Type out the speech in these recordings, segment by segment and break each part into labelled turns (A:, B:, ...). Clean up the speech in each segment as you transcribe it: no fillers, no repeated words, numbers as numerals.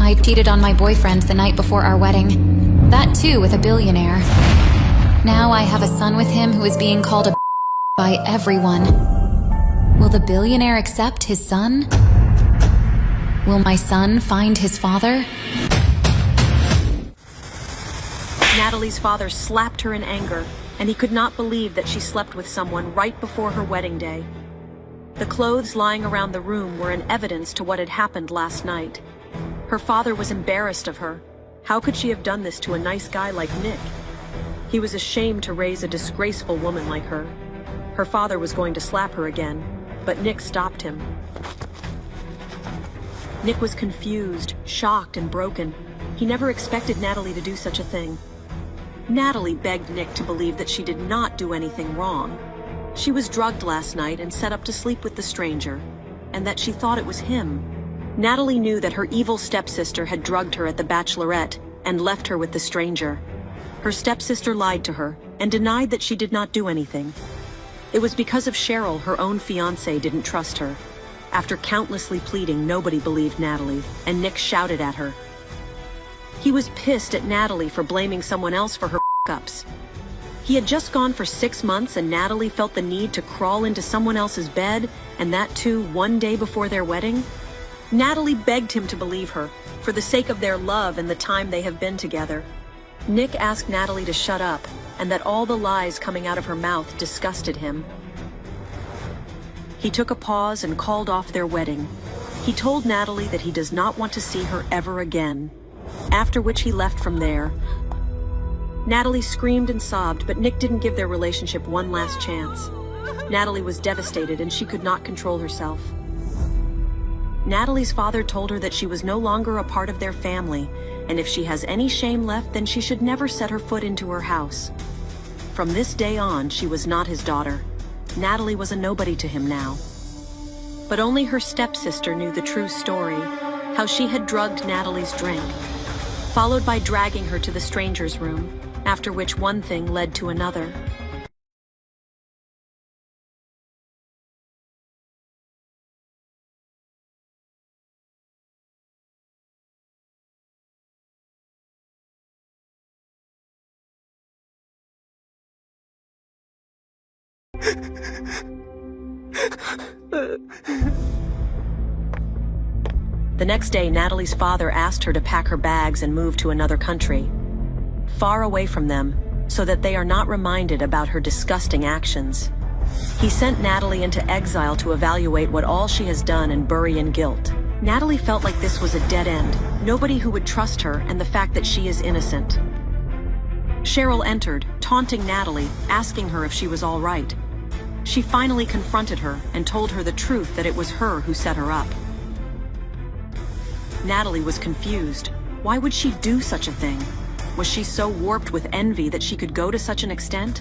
A: I cheated on my boyfriend the night before our wedding. That too with a billionaire. Now I have a son with him who is being called a by everyone. Will the billionaire accept his son? Will my son find his father?
B: Natalie's father slapped her in anger, and he could not believe that she slept with someone right before her wedding day. The clothes lying around the room were an evidence to what had happened last night. Her father was embarrassed of her. How could she have done this to a nice guy like Nick? He was ashamed to raise a disgraceful woman like her. Her father was going to slap her again, but Nick stopped him. Nick was confused, shocked, and broken. He never expected Natalie to do such a thing. Natalie begged Nick to believe that she did not do anything wrong. She was drugged last night and set up to sleep with the stranger, and that she thought it was him. Natalie knew that her evil stepsister had drugged her at the bachelorette and left her with the stranger. Her stepsister lied to her and denied that she did not do anything. It was because of Cheryl, her own fiancé, didn't trust her. After countlessly pleading, nobody believed Natalie, and Nick shouted at her. He was pissed at Natalie for blaming someone else for her f***ups. He had just gone for 6 months and Natalie felt the need to crawl into someone else's bed, and that too 1 day before their wedding? Natalie begged him to believe her, for the sake of their love and the time they have been together. Nick asked Natalie to shut up, and that all the lies coming out of her mouth disgusted him. He took a pause and called off their wedding. He told Natalie that he does not want to see her ever again, after which he left from there. Natalie screamed and sobbed, but Nick didn't give their relationship one last chance. Natalie was devastated and she could not control herself. Natalie's father told her that she was no longer a part of their family, and if she has any shame left, then she should never set her foot into her house. From this day on, she was not his daughter. Natalie was a nobody to him now. But only her stepsister knew the true story, how she had drugged Natalie's drink, followed by dragging her to the stranger's room, after which one thing led to another. The next day, Natalie's father asked her to pack her bags and move to another country, far away from them, so that they are not reminded about her disgusting actions. He sent Natalie into exile to evaluate what all she has done and bury in guilt. Natalie felt like this was a dead end, nobody who would trust her, and the fact that she is innocent. Cheryl entered, taunting Natalie, asking her if she was all right. She finally confronted her and told her the truth, that it was her who set her up. Natalie was confused. Why would she do such a thing? Was she so warped with envy that she could go to such an extent?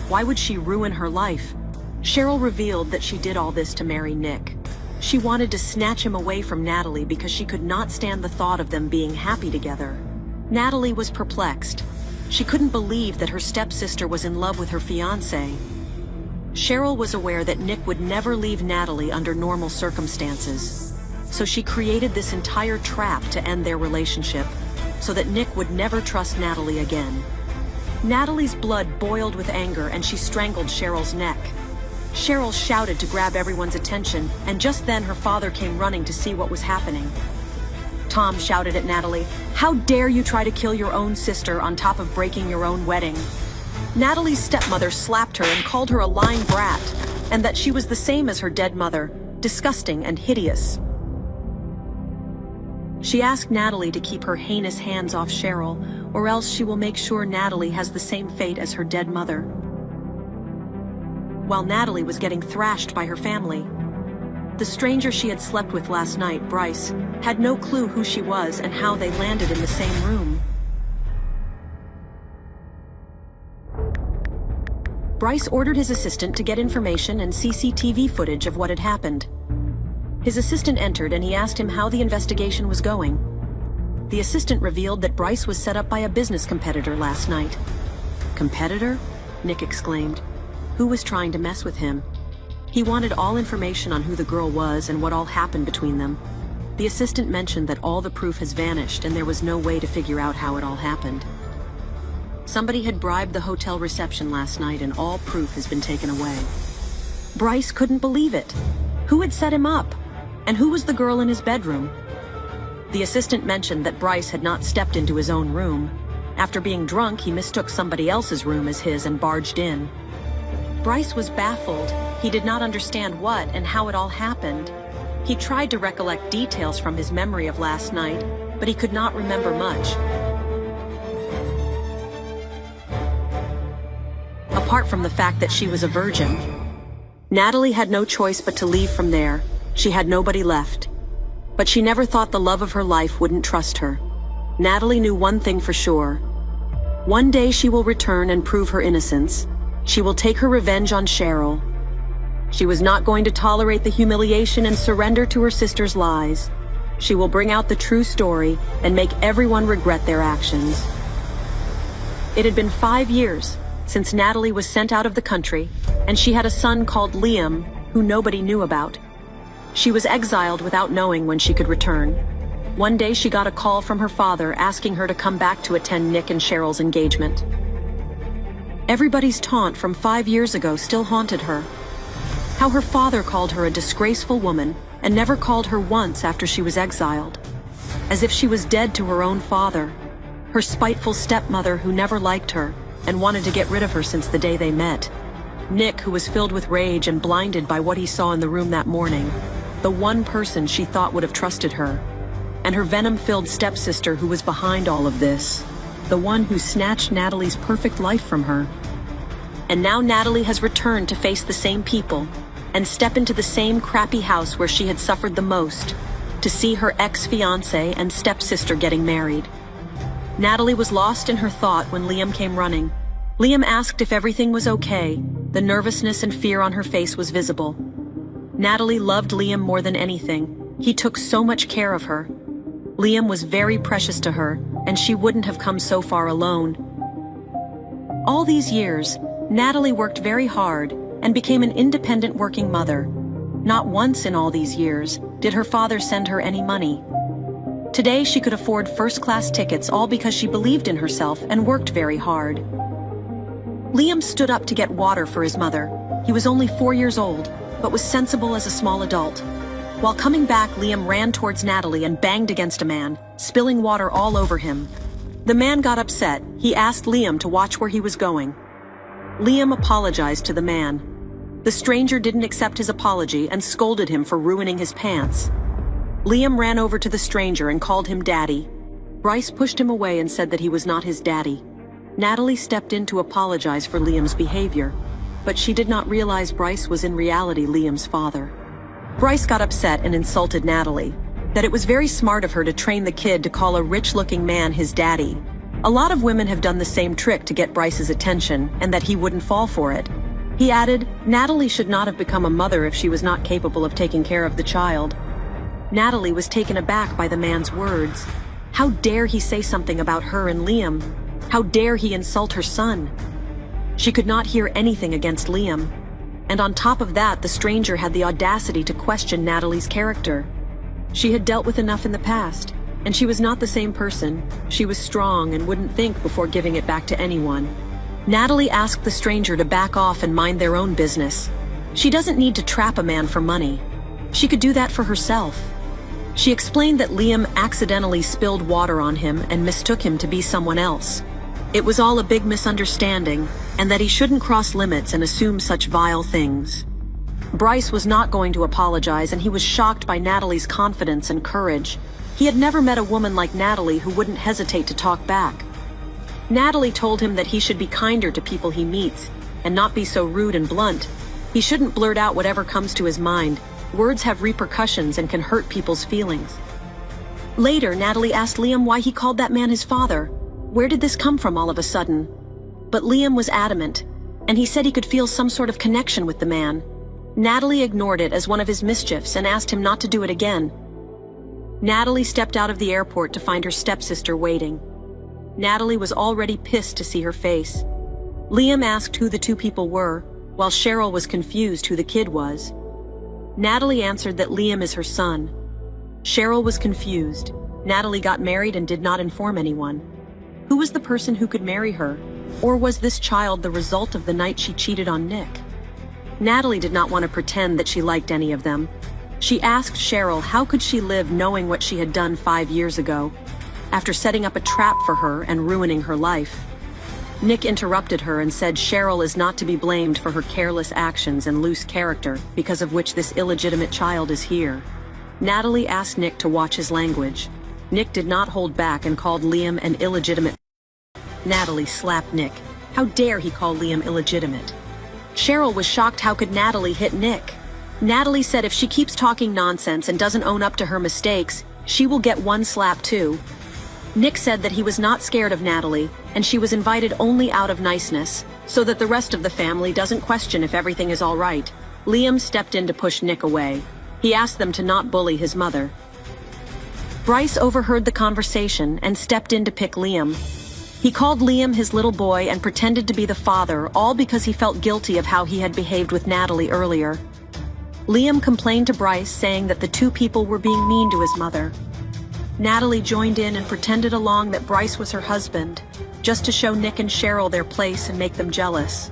B: Why would she ruin her life? Cheryl revealed that she did all this to marry Nick. She wanted to snatch him away from Natalie because she could not stand the thought of them being happy together. Natalie was perplexed. She couldn't believe that her stepsister was in love with her fiancé. Cheryl was aware that Nick would never leave Natalie under normal circumstances. So she created this entire trap to end their relationship, so that Nick would never trust Natalie again. Natalie's blood boiled with anger and she strangled Cheryl's neck. Cheryl shouted to grab everyone's attention, and just then her father came running to see what was happening. Tom shouted at Natalie, "How dare you try to kill your own sister on top of breaking your own wedding?" Natalie's stepmother slapped her and called her a lying brat, and that she was the same as her dead mother, disgusting and hideous. She asked Natalie to keep her heinous hands off Cheryl, or else she will make sure Natalie has the same fate as her dead mother. While Natalie was getting thrashed by her family, the stranger she had slept with last night, Bryce, had no clue who she was and how they landed in the same room. Bryce ordered his assistant to get information and CCTV footage of what had happened. His assistant entered and he asked him how the investigation was going. The assistant revealed that Bryce was set up by a business competitor last night. Competitor? Nick exclaimed. Who was trying to mess with him? He wanted all information on who the girl was and what all happened between them. The assistant mentioned that all the proof has vanished and there was no way to figure out how it all happened. Somebody had bribed the hotel reception last night and all proof has been taken away. Bryce couldn't believe it. Who had set him up? And who was the girl in his bedroom? The assistant mentioned that Bryce had not stepped into his own room. After being drunk, he mistook somebody else's room as his and barged in. Bryce was baffled. He did not understand what and how it all happened. He tried to recollect details from his memory of last night, but he could not remember much. Apart from the fact that she was a virgin, Natalie had no choice but to leave from there. She had nobody left. But she never thought the love of her life wouldn't trust her. Natalie knew one thing for sure. One day she will return and prove her innocence. She will take her revenge on Cheryl. She was not going to tolerate the humiliation and surrender to her sister's lies. She will bring out the true story and make everyone regret their actions. It had been 5 years since Natalie was sent out of the country, and she had a son called Liam, who nobody knew about. She was exiled without knowing when she could return. One day she got a call from her father asking her to come back to attend Nick and Cheryl's engagement. Everybody's taunt from 5 years ago still haunted her. How her father called her a disgraceful woman and never called her once after she was exiled. As if she was dead to her own father. Her spiteful stepmother who never liked her and wanted to get rid of her since the day they met. Nick, who was filled with rage and blinded by what he saw in the room that morning. The one person she thought would have trusted her. And her venom-filled stepsister who was behind all of this. The one who snatched Natalie's perfect life from her. And now Natalie has returned to face the same people and step into the same crappy house where she had suffered the most, to see her ex-fiancé and stepsister getting married. Natalie was lost in her thought when Liam came running. Liam asked if everything was okay. The nervousness and fear on her face was visible. Natalie loved Liam more than anything. He took so much care of her. Liam was very precious to her, and she wouldn't have come so far alone. All these years, Natalie worked very hard and became an independent working mother. Not once in all these years did her father send her any money. Today she could afford first-class tickets all because she believed in herself and worked very hard. Liam stood up to get water for his mother. He was only 4 years old, but was sensible as a small adult. While coming back, Liam ran towards Natalie and banged against a man, spilling water all over him. The man got upset. He asked Liam to watch where he was going. Liam apologized to the man. The stranger didn't accept his apology and scolded him for ruining his pants. Liam ran over to the stranger and called him Daddy. Bryce pushed him away and said that he was not his daddy. Natalie stepped in to apologize for Liam's behavior, but she did not realize Bryce was in reality Liam's father. Bryce got upset and insulted Natalie, that it was very smart of her to train the kid to call a rich-looking man his daddy. A lot of women have done the same trick to get Bryce's attention, and that he wouldn't fall for it. He added, Natalie should not have become a mother if she was not capable of taking care of the child. Natalie was taken aback by the man's words. How dare he say something about her and Liam? How dare he insult her son? She could not hear anything against Liam. And on top of that, the stranger had the audacity to question Natalie's character. She had dealt with enough in the past, and she was not the same person. She was strong and wouldn't think before giving it back to anyone. Natalie asked the stranger to back off and mind their own business. She doesn't need to trap a man for money. She could do that for herself. She explained that Liam accidentally spilled water on him and mistook him to be someone else. It was all a big misunderstanding, and that he shouldn't cross limits and assume such vile things. Bryce was not going to apologize, and he was shocked by Natalie's confidence and courage. He had never met a woman like Natalie who wouldn't hesitate to talk back. Natalie told him that he should be kinder to people he meets, and not be so rude and blunt. He shouldn't blurt out whatever comes to his mind. Words have repercussions and can hurt people's feelings. Later, Natalie asked Liam why he called that man his father. Where did this come from all of a sudden? But Liam was adamant, and he said he could feel some sort of connection with the man. Natalie ignored it as one of his mischiefs and asked him not to do it again. Natalie stepped out of the airport to find her stepsister waiting. Natalie was already pissed to see her face. Liam asked who the two people were, while Cheryl was confused who the kid was. Natalie answered that Liam is her son. Cheryl was confused. Natalie got married and did not inform anyone. Who was the person who could marry her? Or was this child the result of the night she cheated on Nick? Natalie did not want to pretend that she liked any of them. She asked Cheryl how could she live knowing what she had done 5 years ago, after setting up a trap for her and ruining her life. Nick interrupted her and said Cheryl is not to be blamed for her careless actions and loose character, because of which this illegitimate child is here. Natalie asked Nick to watch his language. Nick did not hold back and called Liam an illegitimate. Natalie slapped Nick. How dare he call Liam illegitimate? Cheryl was shocked. How could Natalie hit Nick? Natalie said if she keeps talking nonsense and doesn't own up to her mistakes, she will get one slap too. Nick said that he was not scared of Natalie, and she was invited only out of niceness, so that the rest of the family doesn't question if everything is all right. Liam stepped in to push Nick away. He asked them to not bully his mother. Bryce overheard the conversation and stepped in to pick Liam. He called Liam his little boy and pretended to be the father, all because he felt guilty of how he had behaved with Natalie earlier. Liam complained to Bryce, saying that the two people were being mean to his mother. Natalie joined in and pretended along that Bryce was her husband, just to show Nick and Cheryl their place and make them jealous.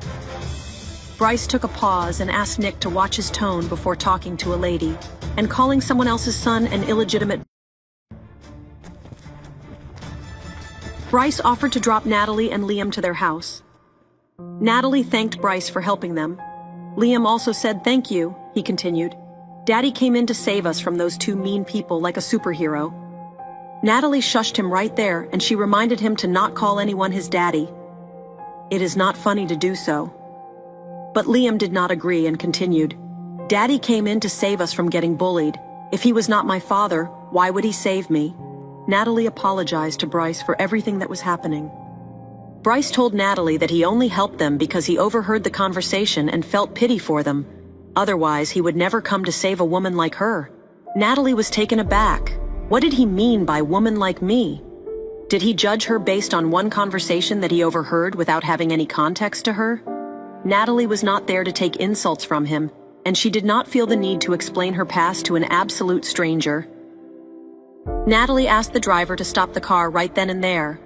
B: Bryce took a pause and asked Nick to watch his tone before talking to a lady, and calling someone else's son an illegitimate. Bryce offered to drop Natalie and Liam to their house. Natalie thanked Bryce for helping them. Liam also said thank you, he continued. Daddy came in to save us from those two mean people like a superhero. Natalie shushed him right there, and she reminded him to not call anyone his daddy. It is not funny to do so. But Liam did not agree and continued. Daddy came in to save us from getting bullied. If he was not my father, why would he save me? Natalie apologized to Bryce for everything that was happening. Bryce told Natalie that he only helped them because he overheard the conversation and felt pity for them. Otherwise, he would never come to save a woman like her. Natalie was taken aback. What did he mean by woman like me? Did he judge her based on one conversation that he overheard without having any context to her? Natalie was not there to take insults from him, and she did not feel the need to explain her past to an absolute stranger. Natalie asked the driver to stop the car right then and there.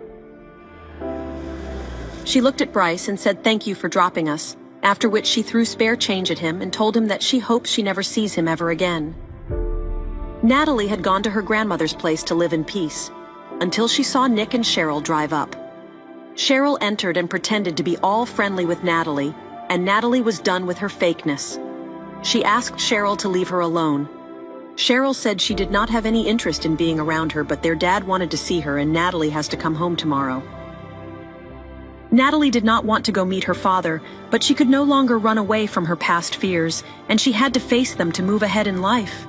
B: She looked at Bryce and said thank you for dropping us, after which she threw spare change at him and told him that she hopes she never sees him ever again. Natalie had gone to her grandmother's place to live in peace, until she saw Nick and Cheryl drive up. Cheryl entered and pretended to be all friendly with Natalie, and Natalie was done with her fakeness. She asked Cheryl to leave her alone. Cheryl said she did not have any interest in being around her, but their dad wanted to see her and Natalie has to come home tomorrow. Natalie did not want to go meet her father, but she could no longer run away from her past fears, and she had to face them to move ahead in life.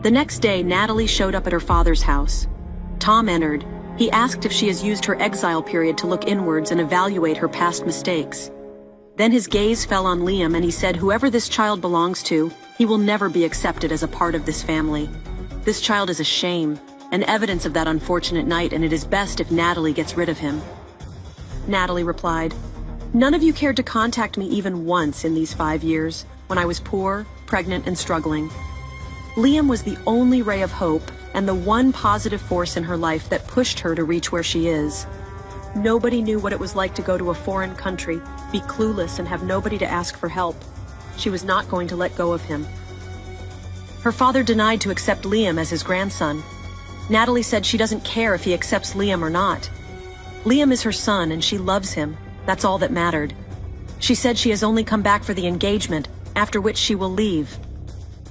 B: The next day, Natalie showed up at her father's house. Tom entered. He asked if she has used her exile period to look inwards and evaluate her past mistakes. Then his gaze fell on Liam and he said whoever this child belongs to, he will never be accepted as a part of this family. This child is a shame, an evidence of that unfortunate night, and it is best if Natalie gets rid of him. Natalie replied, "None of you cared to contact me even once in these 5 years, when I was poor, pregnant, and struggling. Liam was the only ray of hope and the one positive force in her life that pushed her to reach where she is. Nobody knew what it was like to go to a foreign country, be clueless, and have nobody to ask for help. She was not going to let go of him." Her father denied to accept Liam as his grandson. Natalie said she doesn't care if he accepts Liam or not. Liam is her son and she loves him. That's all that mattered. She said she has only come back for the engagement, after which she will leave.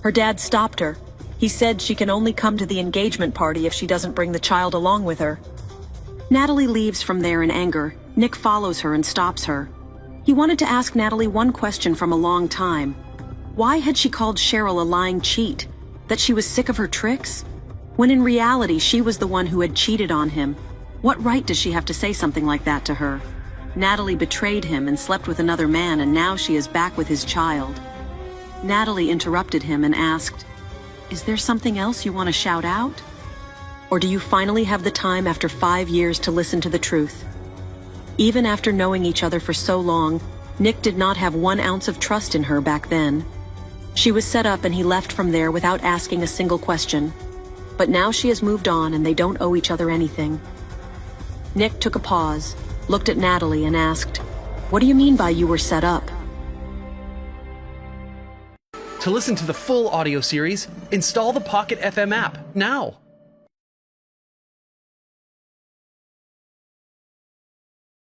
B: Her dad stopped her. He said she can only come to the engagement party if she doesn't bring the child along with her. Natalie leaves from there in anger. Nick follows her and stops her. He wanted to ask Natalie one question from a long time. Why had she called Cheryl a lying cheat? That she was sick of her tricks? When in reality, she was the one who had cheated on him. What right does she have to say something like that to her? Natalie betrayed him and slept with another man, and now she is back with his child. Natalie interrupted him and asked, "Is there something else you want to shout out? Or do you finally have the time after 5 years to listen to the truth?" Even after knowing each other for so long, Nick did not have 1 ounce of trust in her back then. She was set up and he left from there without asking a single question. But now she has moved on and they don't owe each other anything. Nick took a pause, looked at Natalie and asked, "What do you mean by you were set up?"
C: To listen to the full audio series, install the Pocket FM app now.